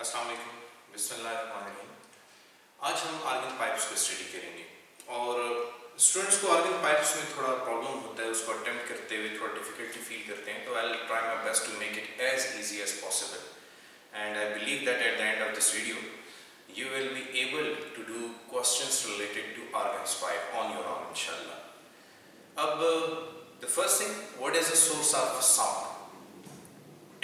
अस्सलाम वालेकुम, बिस्मिल्लाहिर्रहमानिर्रहीम। आज हम आर्गन पाइप्स को स्टडी करेंगे और स्टूडेंट्स को आर्गन पाइप्स में थोड़ा प्रॉब्लम होता है, उसको अटेम्प्ट करते हुए थोड़ा डिफिकल्टी फील करते हैं, तो I will try my best to make it as easy as possible and I believe that at the end of this video you will be able to do questions related to argons pipe on your own inshallah. अब the first thing, what is the source of sound?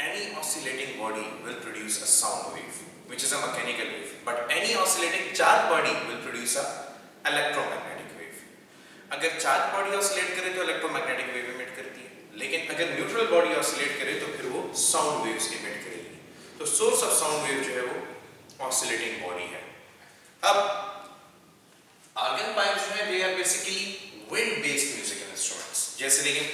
Any oscillating body will produce a sound wave, which is a mechanical wave, but any oscillating charged body will produce a electromagnetic wave. अगर charged body oscillate करे तो electromagnetic wave emit करती है, लेकिन अगर neutral body oscillate करे तो फिर वो sound waves emit करेगी. तो source of sound wave जो है वो oscillating body है. अब आर्गन पाइप्स जो है they are basically wind based musical instruments. जैसे देखिए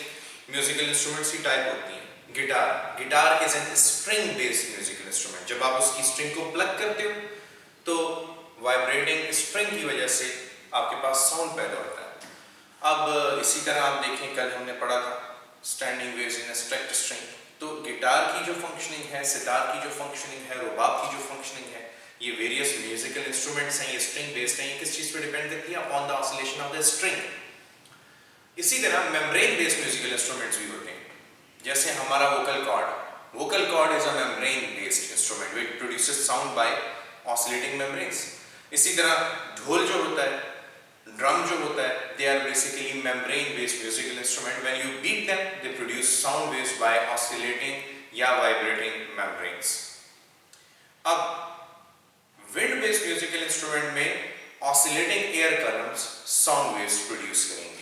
म्यूजिकल इंस्ट्रूमेंट्स की टाइप होती हैं. Guitar is an string based musical instrument. जब आप उसकी स्ट्रिंग को प्लग करते हो तो वाइब्रेटिंग स्ट्रिंग की वजह से आपके पास साउंड पैदा होता है. अब इसी तरह आप देखें, कल हमने पढ़ा था standing waves in a stretched string. तो गिटार की जो फंक्शनिंग है, सितार की जो फंक्शनिंग है, रुबाब की जो फंक्शनिंग है, ये वेरियस म्यूजिकल इंस्ट्रूमेंट्स हैं, ये स्ट्रिंग बेस्ड हैं. ये किस चीज पे डिपेंड करती है? Upon the oscillation of the string. इसी तरह मेम्ब्रेन बेस्ड म्यूजिकल इंस्ट्रूमेंट्स भी होते हैं. जैसे हमारा vocal cord is a membrane based instrument which produces sound by oscillating membranes. इसी तरह ढोल जो होता है, ड्रम जो होता है, they are basically membrane based musical instrument. When you beat them they produce sound waves by oscillating या वाइब्रेटिंग मेम्ब्रेन्स. अब विंड बेस्ड म्यूजिकल इंस्ट्रूमेंट में oscillating air columns sound waves produce करेंगे.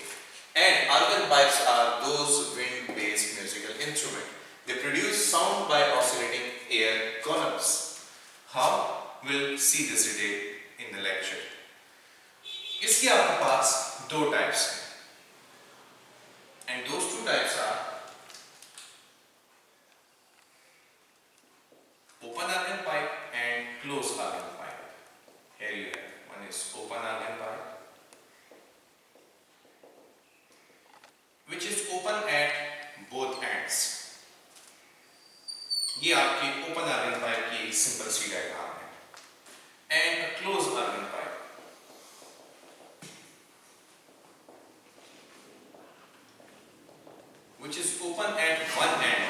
And organ pipes are those wind based musical instrument. They produce sound by oscillating air columns. How? Will see this detail in the lecture. इसके आपके पास दो types हैं and those two types are open argon pipe and closed argon pipe. Here you have one is open argon pipe, which is open at both ends. ये आपकी open argon pipe की simple सी diagram है. And a closed argon pipe, which is open at one end.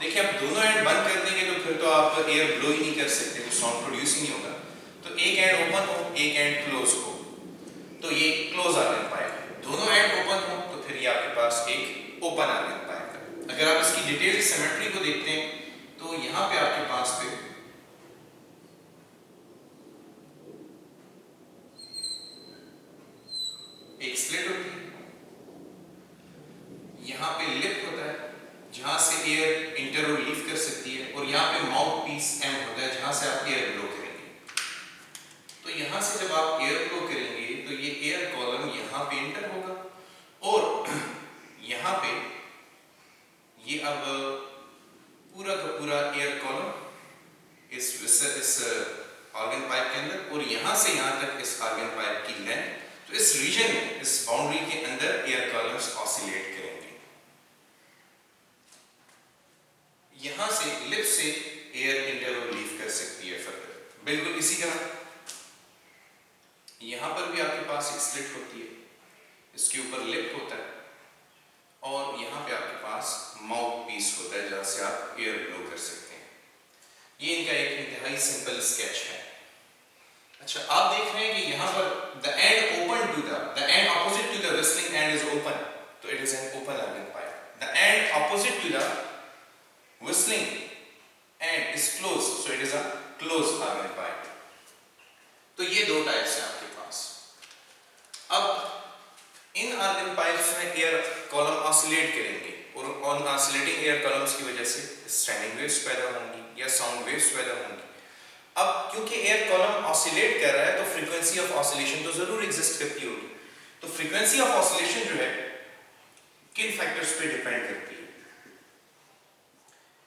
देखिए, आप दोनों and बंद कर देंगे तो फिर तो आप एयर ब्लो ही नहीं कर सकते, तो साउंड प्रोड्यूस ही नहीं होगा. तो एक एंड ओपन हो, एक एंड क्लोज हो, तो ये क्लोज आर्गन पाइप है. दोनों एंड ओपन हो तो फिर ये आपके पास एक ओपन आर्गन पाइप है. अगर आप इसकी डिटेल सिमेट्री को देखते हैं तो यहाँ पे आपके पास पे एक स्लिट होती है, यहाँ पे लिप होता है जहां से एयर इंटर और लीव कर सकती है, और यहाँ पे माउथ पीस एम होता है जहां से आप एयर ब्लो करेंगे. तो यहाँ से जब आप एयर ब्लो करेंगे तो ये एयर कॉलम यहाँ पे इंटर होगा और यहाँ पे ये अब पूरा का पूरा एयर कॉलम इस आर्गन पाइप के अंदर, और यहाँ से यहाँ तक इस आर्गन पाइप की लेंथ. तो इस रीजन में, इस बाउंड्री के अंदर एयर कॉलम्स ऑसिलेट करेंगे. यहां से लिप से एयर इंटर और लीव कर सकती है फर्दर. बिल्कुल इसी तरह यहां पर भी आपके पास एक स्लिट होती है, इसके ऊपर लिप होता है और यहां पे आपके पास माउथ पीस होता है जहां से आप एयर ब्लो कर सकते हैं. ये इनका एक इंतहाई सिंपल स्केच है. अच्छा, आप देख रहे हैं कि यहां पर the end open to the end opposite to the whistling end is open, तो it is an open organ pipe. The end opposite to the whistling and is closed, so it is a closed argon pipe. तो ये दो types हैं आपके पास. अब इन argon pipes में air column oscillate करेंगे और ऑन ऑसिलेटिंग एयर कॉलम्स की वजह से स्टैंडिंग वेव्स पैदा होंगी या साउंड वेव्स पैदा होंगी. अब क्योंकि एयर कॉलम ऑसिलेट कर रहा है तो फ्रीक्वेंसी ऑफ ऑसिलेशन तो जरूर एग्जिस्ट करती होगी. तो फ्रीक्वेंसी ऑफ ऑसिलेशन जो है किन फैक्टर्स पे डिपेंड करती है?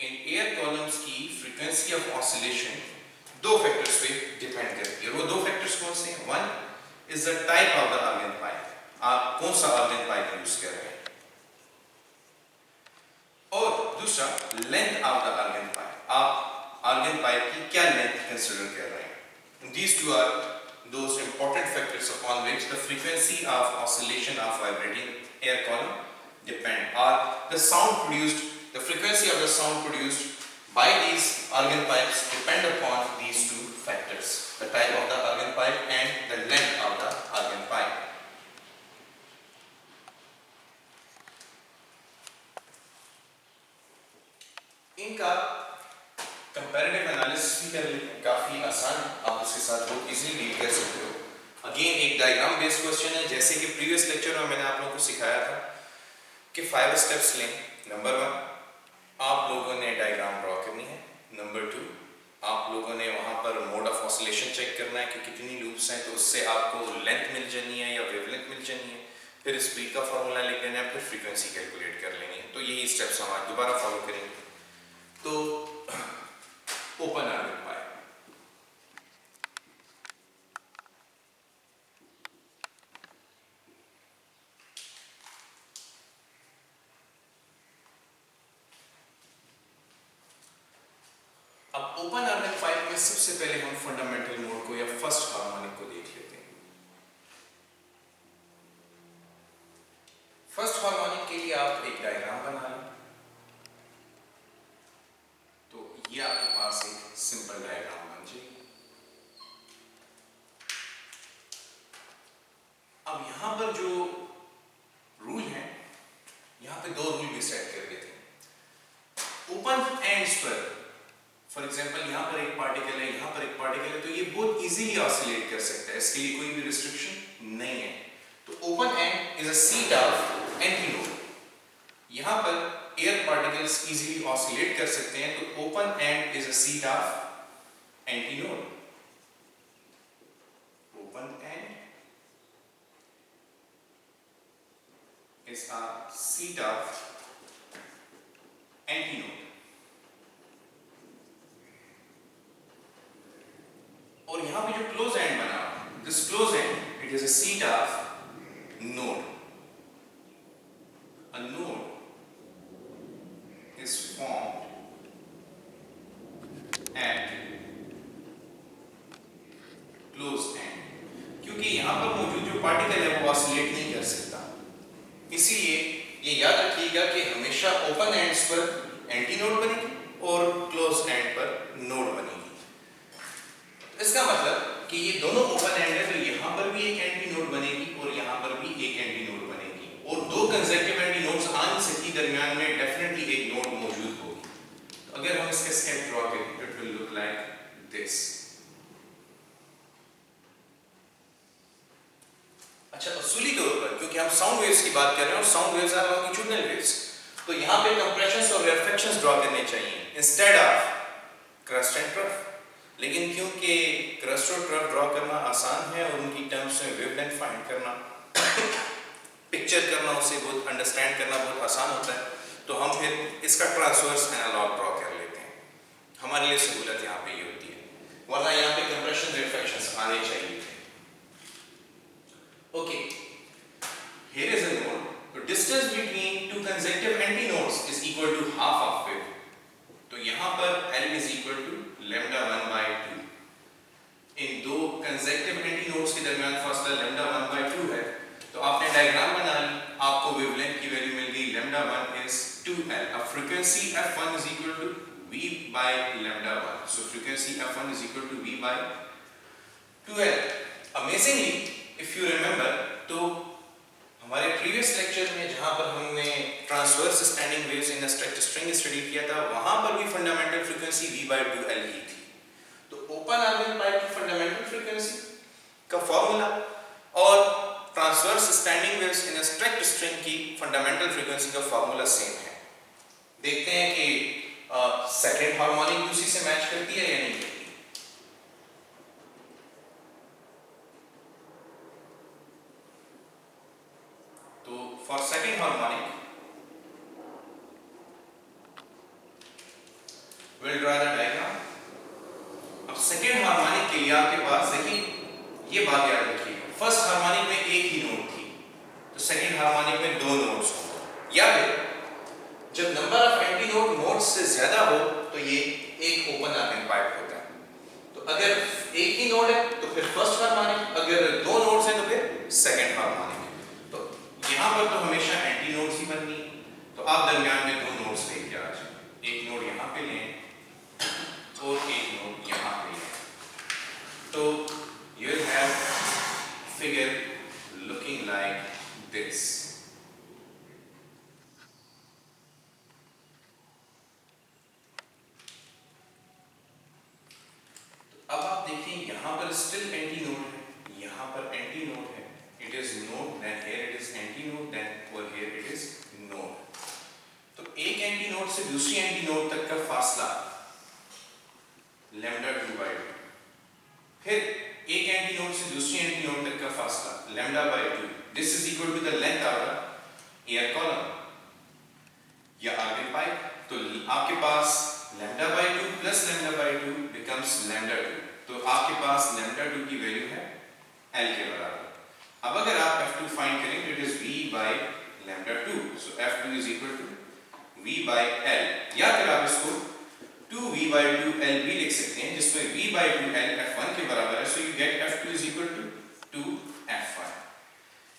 इन एयर कॉलम्स की फ्रीक्वेंसी ऑफ ऑसिलेशन दो फैक्टर्स पे डिपेंड करती है. वो दो फैक्टर्स कौन से हैं? One is the type of the organ pipe, आप कौन सा आर्गन पाइप यूज कर रहे हैं, और दूसरा length of the organ pipe, आप आर्गन पाइप की क्या कंसिडर कर रहे हैं। These two are those important factors upon which the frequency of oscillation of vibrating air column depend, or the sound produced, the frequency of the sound produced by these organ pipes depend upon these two factors, the type of the organ pipe and the length of the organ pipe. इनका comparative analysis भी कर लेते हैं, काफ़ी आसान, आप उसके साथ बहुत इजीली डील कर सकते हो। अगेन एक डायग्राम बेस्ड क्वेश्चन है, जैसे कि प्रीवियस लेक्चर में मैंने आप लोगों को सिखाया था कि 5 स्टेप्स लें। नंबर 1, आप लोगों ने डायग्राम ड्रॉ करनी है। नंबर 2, आप लोगों ने वहाँ पर मोड ऑफ ऑसिलेशन चेक करना है कि कितनी लूप्स हैं, तो उससे आपको लेंथ मिल जानी है या वेवलेंथ मिल जानी है। फिर स्पीड का फॉर्मूला लिख देना है, फिर फ्रीक्वेंसी कैलकुलेट कर लेनी है। तो यही स्टेप्स हम आज दोबारा फॉलो करेंगे। तो ओपन ऑर्गन पाइप, अब ओपन ऑर्गन पाइप में सबसे पहले हम फंडामेंटल मोड को या फर्स्ट हार्मोनिक को देख लेते हैं। फर्स्ट हार्मोनिक के लिए आप एक डायग्राम बना लें। तो ये आपके पास एक सिंपल डायग्राम बन जाएगी। अब यहां पर जो रूल है, यहां पे 2 रूल भी सेट कर देते हैं। ओपन एंड्स पर, फॉर एग्जांपल यहां पर एक पार्टिकल है, यहां पर एक पार्टिकल है, तो ये बहुत इजीली ऑसिलेट कर सकता है, इसके लिए कोई भी रिस्ट्रिक्शन नहीं है। तो open and is a seat of antinode. यहां पर एयर पार्टिकल्स इजीली ऑसिलेट कर सकते हैं, तो open and is a seat of antinode. Open and is a seat of antinode. और यहां पे जो क्लोज एंड बना, this close and, it is a seat of node. A node is formed at closed end, क्योंकि यहां पर मौजूद जो पार्टिकल है वो ऑसिलेट नहीं कर सकता। इसीलिए ये याद रखिएगा कि हमेशा ओपन एंड्स पर एंटीनोड बनेगी और क्लोज एंड पर नोड बनेगी। इसका मतलब कि ये दोनों ओपन एंड है, तो यहां पर भी एक एंटीनोड बनेगी और यहां पर भी एक एंटीनोड बनेगी, और 2 कंसेक्टिव एंटीनोड्स आ नहीं सकती, दरमियान में डेफिनेटली एक नोड मौजूद होगी। तो अगर हम इसका स्केच ड्रॉ करें, it will look like this. अच्छा, उसूली तौर पर क्योंकि हम साउंड वेव्स की बात कर रहे हैं और sound waves are longitudinal waves, तो यहां पे कंप्रेशंस और रेफ्लेक्शंस ड्रॉ करने चाहिए instead of crust and trough. लेकिन क्योंकि क्रस्ट और ट्रफ ड्रॉ करना आसान है और उनकी टर्म्स में वेवलेंथ फाइंड करना, पिक्चर करना, उसे बहुत अंडरस्टैंड करना बहुत आसान होता है, तो हम फिर इसका ट्रांसवर्स एनालॉग ड्रॉ कर लेते हैं। हमारे लिए सहूलत यहाँ पे ये होती है, वरना यहाँ पे कंप्रेशन रिफ्लेक्शंस आने चाहिए थे। Okay, here is a node, तो distance between 2 consecutive antinodes is equal to half of wave. तो यहाँ पर L इज इक्वल टू λ1/2। इन 2 कंसेक्टिव एंटीनोड्स के दरमियान फासला λ1/2 है। तो आपने डायग्राम बना ली, आपको वेवलेंथ की वैल्यू मिल गई, λ1 is 2L। अब frequency f1 is equal to v by λ1, so frequency f1 is equal to v by 2L। Amazingly, if you remember, तो हमारे प्रीवियस लेक्चर में जहां पर हमने ट्रांसवर्स स्टैंडिंग वेव्स इन स्ट्रेच्ड स्ट्रिंग स्टडी किया था, वहां पर भी fundamental frequency v by 2L ही थी। तो ओपन ऑर्गन पाइप की फंडामेंटल फ्रीक्वेंसी का फॉर्मूला और ट्रांसवर्स स्टैंडिंग वेव्स इन स्ट्रेच्ड स्ट्रिंग की फंडामेंटल फ्रीक्वेंसी का फार्मूला सेम है। देखते हैं कि सेकंड हार्मोनिक उसी से मैच करती है या नहीं करती। तो for second harmonic will draw the diagram. अब सेकंड हार्मोनिक के लिए आपके पास देखिए, ये बात याद रखिए, फर्स्ट हार्मोनिक में एक ही नोट थी, तो सेकंड हार्मोनिक में 2 नोट्स होंगे, या फिर जब नंबर ऑफ एंटीनोड नोट्स से ज्यादा हो तो ये एक ओपन ऑर्गन पाइप होता है। तो अगर एक ही नोड है तो फिर फर्स्ट हार्मोनिक, अगर दो नोड्स हैं तो फिर सेकंड हार्मोनिक। तो यहाँ पर तो हमेशा एंटी नोड्स ही बननी है, तो आप दरमियान में दो नोड्स लेके आ जाए, एक नोड यहाँ पे लें और एक नोड यहाँ पे लें, तो you will have figure looking like this। अब आप देखिए यहाँ पर स्टिल एंटी नोड है, यहाँ पर एंटी नोड है, it is node, then here it is antinode, then over here it is node. तो एक एंटी नोड से दूसरी एंटी नोड तक का फासला लैम्डा 2/2, फिर एक एंटी नोड से दूसरी एंटी नोड तक का फासला λ/2, this is equal to the length of the air column या आर्गन पाइप। तो आपके पास λ/2 प्लस λ/2 becomes λ2, तो आपके पास λ2 की वैल्यू है L के बराबर। अब अगर आप F2 फाइंड करें तो it is V/λ2, so F2 is equal to V/L, या फिर आप इसको 2V/2L भी लिख सकते हैं, जिसमें V/2L F1 के बराबर है, so you get F2 is equal to 2F1।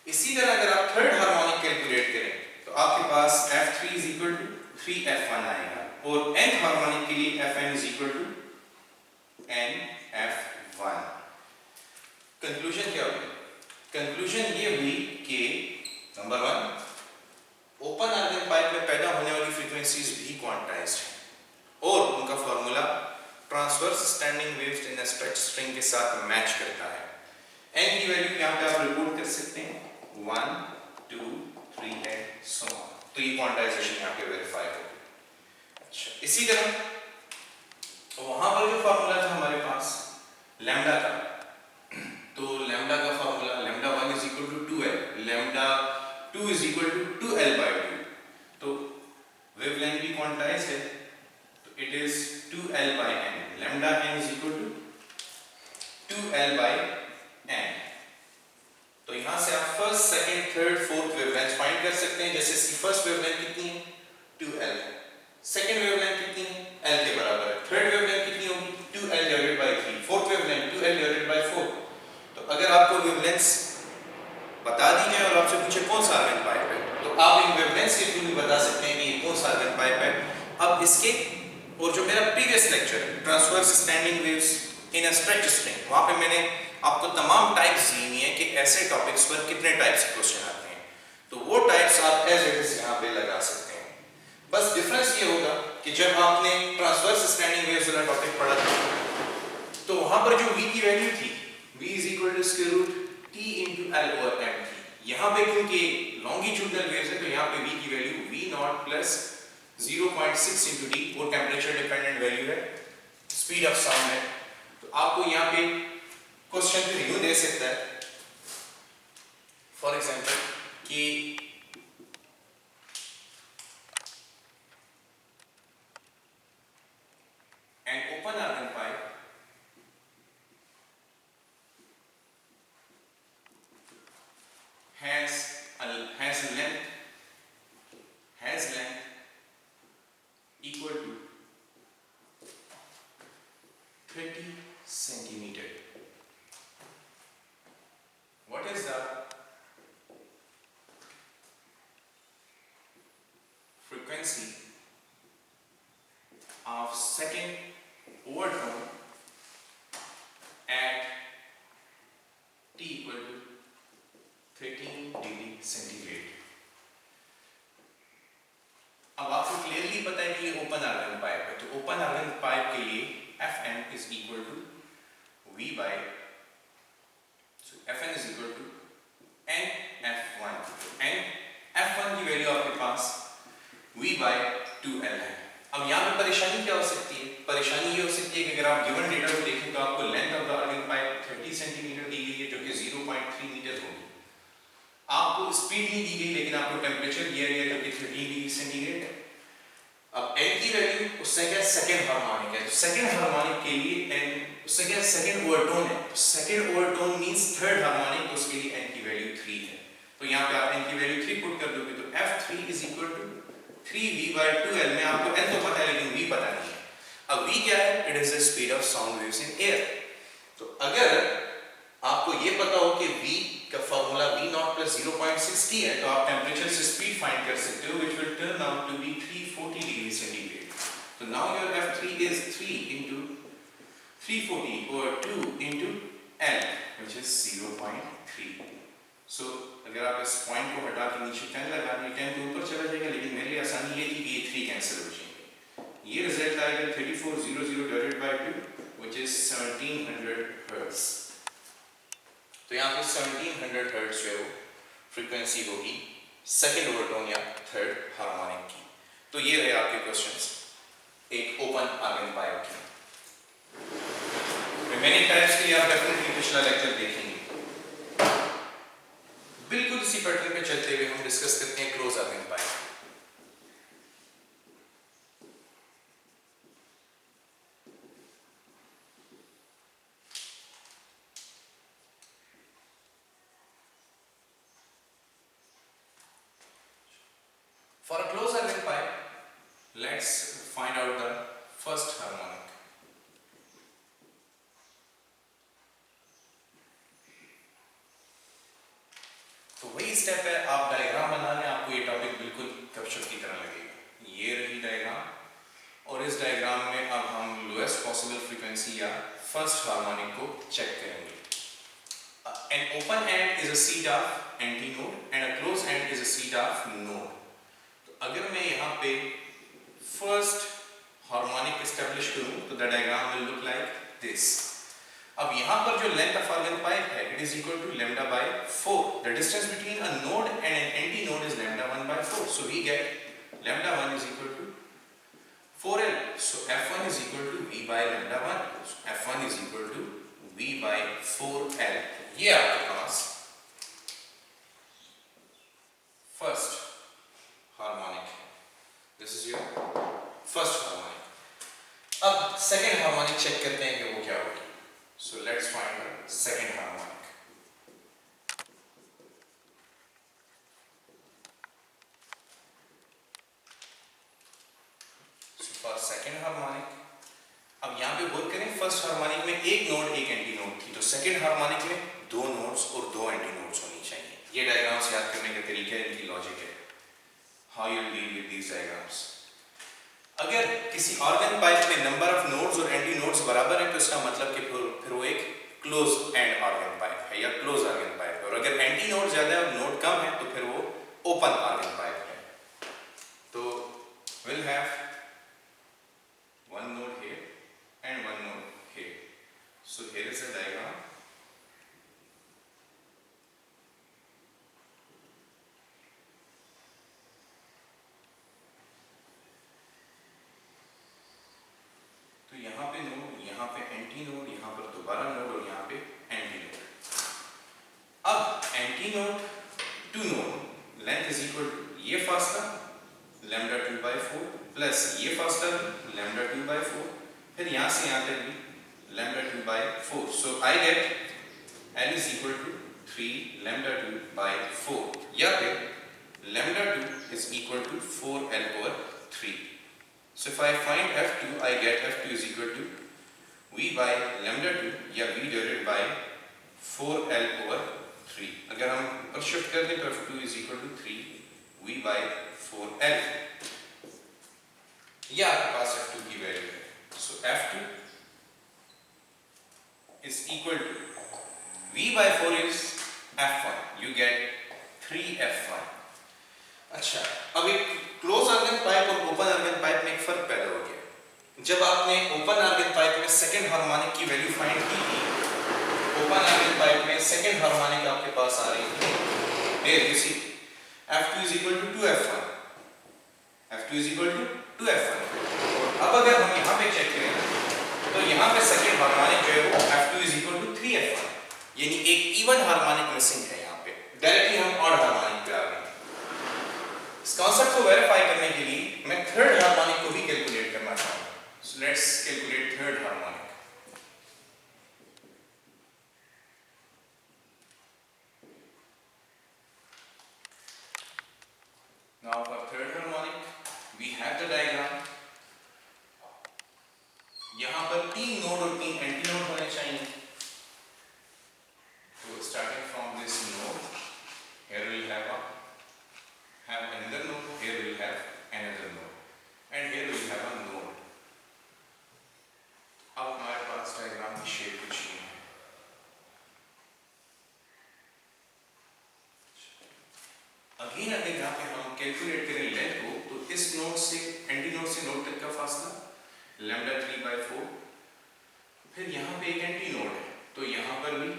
इसी तरह अगर आप थर्ड हार्मोनिक कैलकुलेट करें तो आपके पास F3 is equal to 3F1 आएगा, और nth हार्मोनिक के लिए Fn is equal to nF1। Conclusion क्या हुई? कंक्लूजन ये हुई कि नंबर 1, ओपन आर्गन पाइप में पैदा होने वाली फ्रीक्वेंसीज भी क्वांटाइज्ड हैं और उनका formula transverse standing waves in a stretch string के साथ मैच करता है। n की वैल्यू यहाँ पे आप रिपोर्ट कर सकते हैं 1, 2, 3 एंड सो ऑन, तो ये क्वांटाइजेशन यहाँ पे वेरीफाई हो। अच्छा, इसी तरह वहां पर जो फार्मूला था हमारे पास लैम्डा का, तो लैम्डा का formula λ1 is equal to 2L, λ2 is equal to 2L/2, तो वेवलेंथ भी क्वांटाइज्ड है, तो it is 2L/n, λn is equal to 2L/n। तो यहां से आप first, second, third, fourth wavelength find कर सकते हैं। जैसे फर्स्ट वेवलेंथ कितनी है 2L है, सेकंड वेवलेंथ कितनी है L के बराबर है, थर्ड वेवलेंथ कितनी होगी 2L/3, फोर्थ वेवलेंथ 2L/4। तो अगर आपको वेवलेंथ्स बता दी जाए और आपसे पूछे कौन सा आर्गन पाइप है, तो आप इन वेवलेंथ्स के थ्रू भी बता सकते हैं कि ये कौन सा आर्गन पाइप है। अब इसके और जो मेरा प्रीवियस लेक्चर है transverse standing waves in a stretch string, वहां पे मैंने आपको तमाम टाइप्स दी हुई है कि ऐसे टॉपिक्स पर कितने टाइप्स के क्वेश्चन आते हैं, तो वो टाइप्स आप एज इट इज यहाँ पे लगा सकते हैं। बस डिफरेंस ये होगा कि जब आपने ट्रांसवर्स स्टैंडिंग वेव्स वाला टॉपिक पढ़ा था तो वहां पर जो v की वैल्यू थी v is equal to square root t into L over m थी। यहाँ पे क्योंकि लॉन्गिट्यूडनल वेव्स है तो यहाँ पे v की value v0 plus 0.6 into d, वो टेम्परेचर डिपेंडेंट वैल्यू है, स्पीड ऑफ साउंड है। तो आपको यहाँ पे क्वेश्चन पे यूं दे सकता है फॉर एग्जांपल कि an open argon pipe has length equal to 30 centimeter. What is the frequency of second overtone at T equal to 13 degree centigrade? अब आपको क्लियरली पता है कि ये ओपन आर्गन पाइप है, तो ओपन आर्गन पाइप के लिए Fn is equal to V by, so Fn is equal to NF1, तो NF1 की वैल्यू आपके पास V by 2L है। अब यहाँ पे परेशानी क्या हो सकती है? परेशानी ये हो सकती है कि अगर आप गिवन डेटा को देखें तो आपको length of the organ pipe 30 centimetre दी गई है जो कि 0.3 मीटर होगी। आपको स्पीड नहीं दी गई लेकिन आपको टेम्परेचर दिया गया जो कि 13 डिग्री सेंटीग्रेड है। अब n की वैल्यू उससे क्या सेकंड हार्मोनिक है, तो सेकंड हार्मोनिक के लिए n उससे क्या सेकंड ओवरटोन है, तो second overtone means third harmonic, तो उसके लिए n की वैल्यू 3 है। तो यहाँ पे आप n की वैल्यू 3 पुट कर दोगे तो F3 is equal to 3V/2L में आपको n तो पता है लेकिन v पता नहीं है। अब v क्या है? It is the speed of sound waves in air. तो अगर आपको ये पता हो कि v का formula v not plus 0.6t है, तो आप टेम्परेचर से स्पीड फाइंड कर सकते हो, which will turn out to be 340 degree centigrade. So now your F3 is 3 into 340 or 2 into L, which is 0.3। So अगर आप इस पॉइंट को हटा के नीचे 10 लगा दें, 10 तो ऊपर चला जाएगा, लेकिन मेरे लिए आसानी ये थी कि ये 3 कैंसिल हो जाएंगे। ये रिजल्ट आएगा 3400 divided by 2, which is 1700 hertz. तो यहाँ पे 1700 हर्ट्ज जो है वो फ्रीक्वेंसी होगी सेकंड ओवरटोन या थर्ड हार्मोनिक की। तो ये रहे आपके क्वेश्चंस एक ओपन आर्गन पाइप के। रिमेनिंग टाइप्स के लिए आप डेफिनेटली पिछला लेक्चर देखेंगे। बिल्कुल इसी पैटर्न पे चलते हुए हम डिस्कस करते हैं close organ pipe. For a closed organ pipe, let's find out the first harmonic. तो वही स्टेप है, आप डायग्राम बना लें, आपको ये टॉपिक बिल्कुल गपशप की तरह लगेगा। ये रही डायग्राम, और इस डायग्राम में अब हम लोएस्ट पॉसिबल फ्रीक्वेंसी या फर्स्ट हार्मोनिक को चेक करेंगे। An open end is a seed of antinode and a closed end is a seed of node. अगर मैं यहाँ पे फर्स्ट हार्मोनिक एस्टेब्लिश करूँ तो the diagram will look like this. अब यहाँ पर जो लेंथ ऑफ आर्गन पाइप है, it is equal to lambda by 4। The distance between a node and an antinode is lambda 1 by 4, so we get lambda 1 is equal to 4l, सो f1 is equal to v by lambda 1, so f1 is equal to v by 4l। ये आपके पास first harmonic है। This is your first harmonic. अब second harmonic check करते हैं कि वो क्या होगी। So let's find the second harmonic. So for second harmonic, अब यहाँ पे वर्क करें। फर्स्ट हार्मोनिक में एक नोड एक एंटी नोड थी, तो सेकंड हार्मोनिक में दो नोड्स और दो एंटी नोड्स होनी चाहिए। ये डायग्राम्स याद करने का तरीका है, इनकी लॉजिक है। How you deal with these diagrams? अगर किसी ऑर्गन पाइप में नंबर ऑफ नोड्स और एंटी नोड्स बराबर है, तो इसका मतलब कि फिर वो एक क्लोज एंड ऑर्गन पाइप है या क्लोज ऑर्गन पाइप है। और अगर एंटी नोड ज्यादा है और नोड कम है, तो फिर वो ओपन ऑर्गन पाइप है। तो we'll have one node here and one node here. So here is a diagram. तो यहाँ पे नोड, यहाँ पे एंटी नोड, यहाँ पर दोबारा नोड और यहाँ पे एंटी नोड। अब antinode to node length is equal to ये फासला लैम्डा 2 by 4 प्लस ये फासला भी लैम्डा 2 by 4, फिर यहाँ से यहाँ तक भी lambda 2 by 4। So I get L is equal to 3 lambda 2 by 4, या फिर lambda 2 is equal to 4L over 3। So if I find F2, I get F2 is equal to V by lambda 2 या V divided by 4L over 3। अगर हम ऊपर shift कर दें तो F2 is equal to 3 V by 4L। यह आपके पास F2 की वैल्यू है। So F2 is equal to V by 4 is F1, you get 3F1। अच्छा, अब एक क्लोज आर्गन पाइप और ओपन आर्गन पाइप में एक फर्क पैदा हो गया। जब आपने ओपन आर्गन पाइप में सेकंड हार्मोनिक की वैल्यू फाइंड की थी, ओपन आर्गन पाइप में सेकंड हार्मोनिक आपके पास आ रही थी, there you see F2 is equal to 2F1, F2 is equal to 2F1। अब अगर हम यहाँ पे चेक करें तो यहाँ पे सेकंड हार्मोनिक जो है वो F2 is equal to 3F1, यानी एक इवन हार्मोनिक मिसिंग है। यहाँ पे डायरेक्टली हम ऑड हार्मोनिक पे आ गए। इस कॉन्सेप्ट को वेरीफाई करने के लिए मैं थर्ड हार्मोनिक को भी कैलकुलेट करना चाहूंगा। So let's calculate third harmonic. Now for third harmonic we have the diagram. पर 3 नोड और 3 एंटी नोड होने चाहिए। तो starting from this node, here we'll have another node, here we'll have another node, and here we'll have a node. अब हमारे पास diagram की shape कुछ नहीं है। अगेन अगर यहाँ पे हम कैलकुलेट करें लेंथ को, तो इस नोड से एंटी नोड से नोड तक का फासला लैम्डा 3/4, फिर यहाँ पे एक एंटी नोड है तो यहाँ पर भी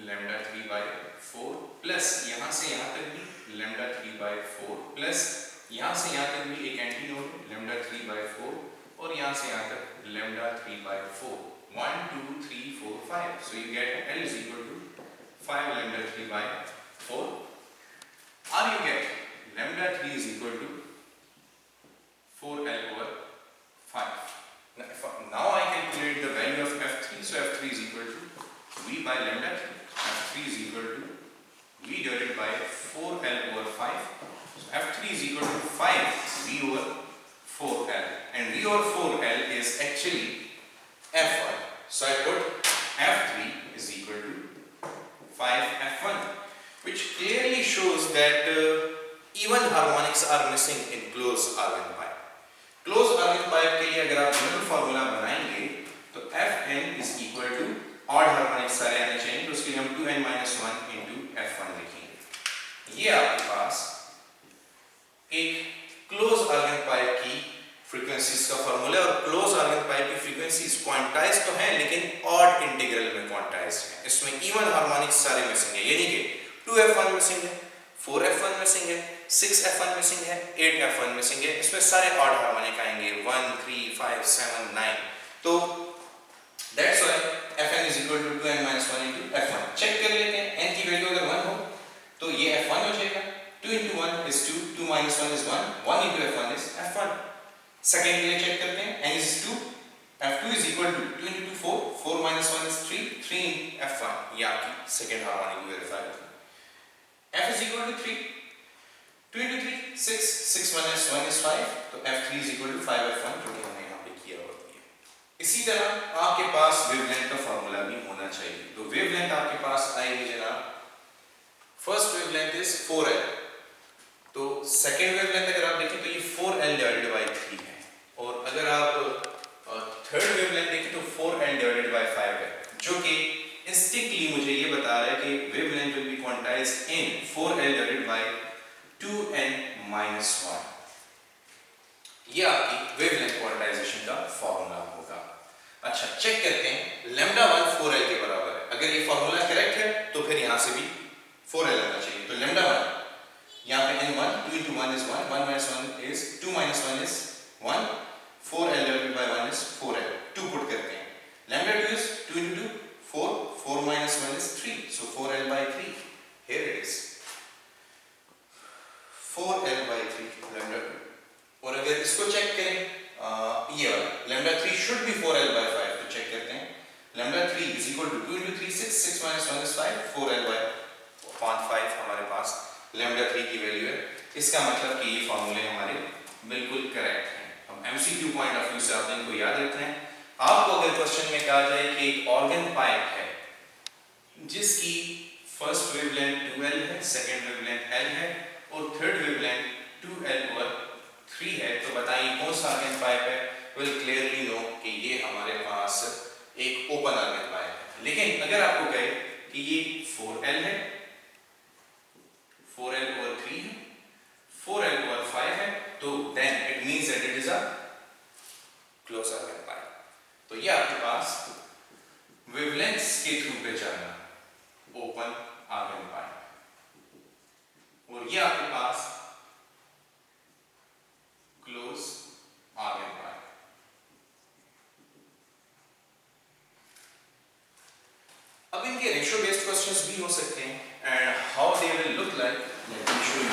लैम्डा 3/4 प्लस यहाँ से यहाँ तक भी लैम्डा 3/4 प्लस यहाँ से यहाँ तक भी एक एंटी नोड है लैम्डा 3/4 और यहाँ से यहाँ तक lambda 3/4, 1 2 3 4 5, so you get L is equal to 5 lambda 3/4, or you get lambda 3 is equal to 4L over 5. Now I calculate the value of F3, so F3 is equal to V by lambda 3. F3 is equal to V divided by 4L over 5. So F3 is equal to 5 V over 4L, and V over 4L is actually F1. So I put F3 is equal to 5 F1, which clearly shows that even harmonics are missing in closed organ pipe. Close organ pipe के लिए अगर आप general formula बनाएंगे तो Fn is equal to odd harmonics सारे आने चाहिए, तो उसके लिए हम 2n-1 into F1 लिखेंगे। ये आपके पास एक क्लोज ऑर्गन पाइप की फ्रीक्वेंसीज का फार्मूला, और क्लोज ऑर्गन पाइप की फ्रीक्वेंसीज क्वांटाइज तो हैं लेकिन ऑड इंटीग्रल में क्वांटाइज हैं। इसमें इवन हार्मोनिक्स सारे मिसिंग है, यानी कि 2F1 मिसिंग है, 4F1 मिसिंग है, 6F1 मिसिंग है, 8F1 मिसिंग है। इसमें सारे ऑड हार्मोनिक आएंगे 1 3 5 7 9, तो that's why Fn is equal to 2n-1 into F1। Check कर लेते हैं, n की वैल्यू अगर 1 हो तो ये F1 हो जाएगा, 2 into 1 is 2, 2 minus 1 is 1, 1 into F1 is F1। Second के लिए चेक करते हैं, n is 2, F2 is equal to 2 into 2 4, 4 minus 1 is 3, 3 into F1, ये आपकी सेकंड हार्मोनिक वेरीफाई होगी। F is equal to 3, 2 into 3 6, 6 minus 1 is 5, तो F3 is equal to 5F1, जो कि हमने यहाँ पे किया होती है। इसी तरह आपके पास वेवलेंथ का फार्मूला भी होना चाहिए, तो वेवलेंथ आपके पास आएगी जनाब, फर्स्ट वेवलेंथ इज 4L, तो सेकंड वेवलेंथ अगर आप देखें तो ये 4L डिवाइडेड बाय 3 है, और अगर आप थर्ड वेवलेंथ देखें तो 4L डिवाइडेड बाय 5 है, जो कि इंस्टिंक्टली मुझे ये बता रहा है कि wavelength will be quantized in 4L divided by 2n-1। ये आपकी वेवलेंथ क्वांटाइजेशन का फार्मूला होगा। अच्छा, चेक करते हैं, लैम्डा 1 4L के बराबर है, अगर ये फार्मूला करेक्ट है तो फिर यहाँ से भी 4L आना चाहिए, तो लैम्डा 1 यहाँ पे n1, 2 into 1 is 1, 1 minus 1 is 2 minus 1 is 1, 4L divided by 1 is 4L, 2 put करते हैं, lambda 2 is 2 into 2 4, 4 minus 1 is 3, so 4L by 3, here it is 4L by 3 lambda 2, और अगर इसको चेक करें ये वाला lambda 3 should be 4L by 5, तो check करते हैं, lambda 3 is equal to 2 into 3 6, 6 minus 1 is 5, 4L by 5 हमारे पास lambda 3 की वैल्यू है। इसका मतलब कि ये फार्मूले हमारे बिल्कुल करेक्ट हैं। हम MCQ पॉइंट ऑफ व्यू से आप इनको याद रखना है। आपको अगर क्वेश्चन में कहा जाए कि एक ऑर्गन पाइप है जिसकी फर्स्ट वेवलेंथ 2L है, सेकंड वेवलेंथ L है और थर्ड वेवलेंथ 2L और 3 है, तो बताइए कौन सा ऑर्गन पाइप है? विल क्लियरली नो कि ये हमारे पास एक ओपन ऑर्गन पाइप है। लेकिन अगर आपको कहे कि ये 4L है, 4L over 3 है, 4L over 5 है, तो then it means that it is a closed organ pipe। तो ये आपके पास वेवलेंथ्स के थ्रू पे जाना ओपन ऑर्गन पाइप, और ये आपके पास क्लोज ऑर्गन पाइप। अब इनके रेशियो बेस्ड क्वेश्चंस भी हो सकते हैं, and how they will look like, let me show you.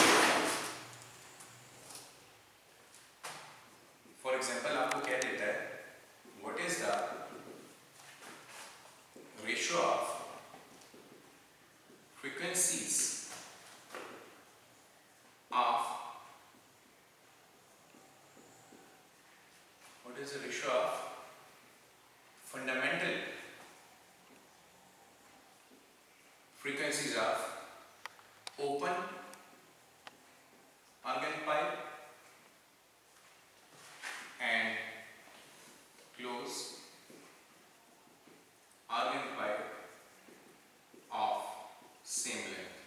For example आपको क्या देता है, what is the ratio of frequencies of, what is the ratio of fundamental frequencies of open organ pipe and close organ pipe of same length.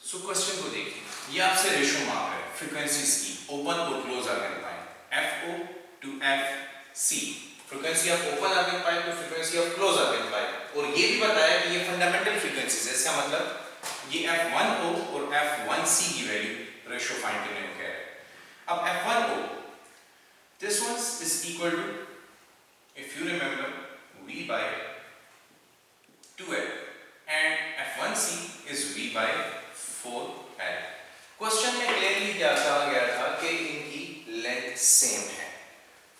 So question को देखिए, ये आपसे ratio मांग रहा है फ्रीक्वेंसीज की ओपन और close organ pipe FO to FC, frequency of open organ pipe to frequency of close organ pipe, और ये भी बताया कि ये फंडामेंटल फ्रीक्वेंसीज है। इसका मतलब ये F1O और F1C की वैल्यू रेशो फाइंड करने को कह रहा है। अब F1O, this one is equal to, if you remember, V by 2L and F1C is V by 4L। Question में क्लियरली क्या कहा गया था कि इनकी लेंथ सेम है,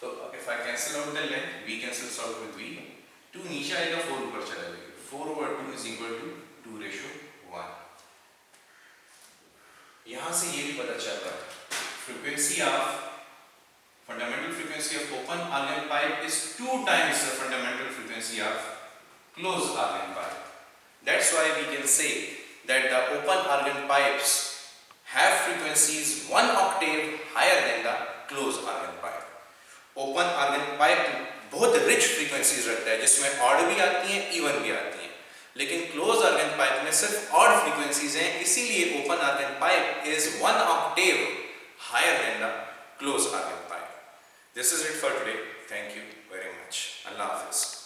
तो if I cancel out the length, V cancels out with V, 2 नीचे आएगा, 4 ऊपर चला जाएगा, 4 over 2 is equal to 2:1। यहां से ये भी पता चल रहा है frequency of fundamental frequency of open organ pipe is 2 times the fundamental frequency of closed organ pipe. That's why we can say that the open organ pipes have frequencies 1 octave higher than the closed organ pipe. Open organ pipe बहुत rich frequencies रखता है, जिसमें odd भी आती हैं, even भी आती हैं, लेकिन closed organ pipe में सिर्फ odd frequencies हैं, इसीलिए open organ pipe is 1 octave higher than the closed organ pipe. This is it for today. Thank you very much. Allah Hafiz.